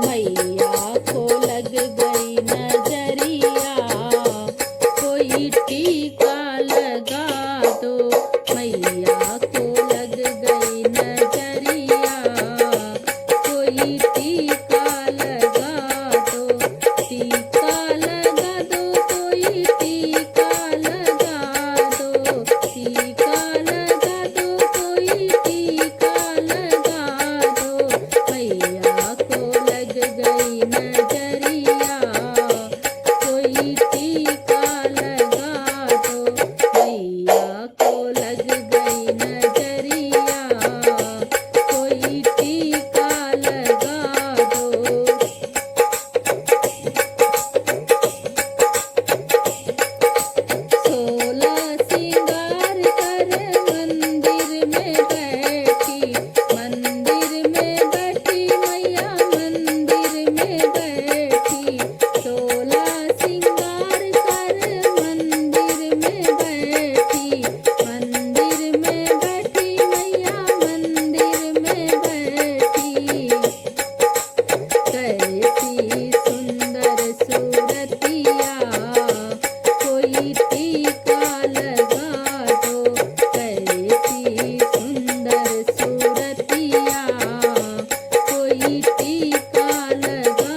मैया को लग गई नजरिया, कोई टीका लगा दो। मैया को लग गई नजरिया, कोई टीका लगा दो। टीका लगा दो, कोई टीका लगा दो। टीका लगा दो, कोई टीका लगा दो। मैया को लग गई नजरिया, कोई टीका लगा दो। मैया को लग गई नजरिया, कोई टीका लगा दो। सोलह सिंगार कर मंदिर में बैठी, मंदिर में बैठी मैया मंदिर में बैठी। सोलह सिंगार कर मंदिर में बैठी, मंदिर में बैठी मैया मंदिर में बैठी। कैसी सुंदर सूरतिया, कोई टीका लगा दो। कैसी सुंदर सूरतिया, कोई टीका लगा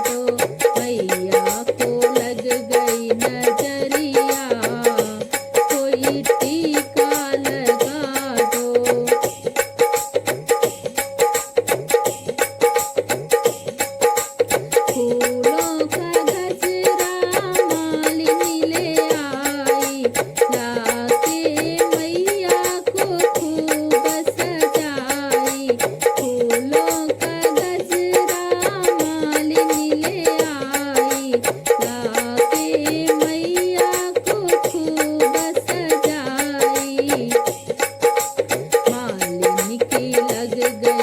दो। मैया को लग गई नजरिया, कोई टीका लगा दो। फूलों का गजरा मालिनी ले आई, लाके मैया को खूब सजाई। फूलों का गजरा मालिनी ले आई, लाके मैया को खूब सजाई। मालिनी की लग गई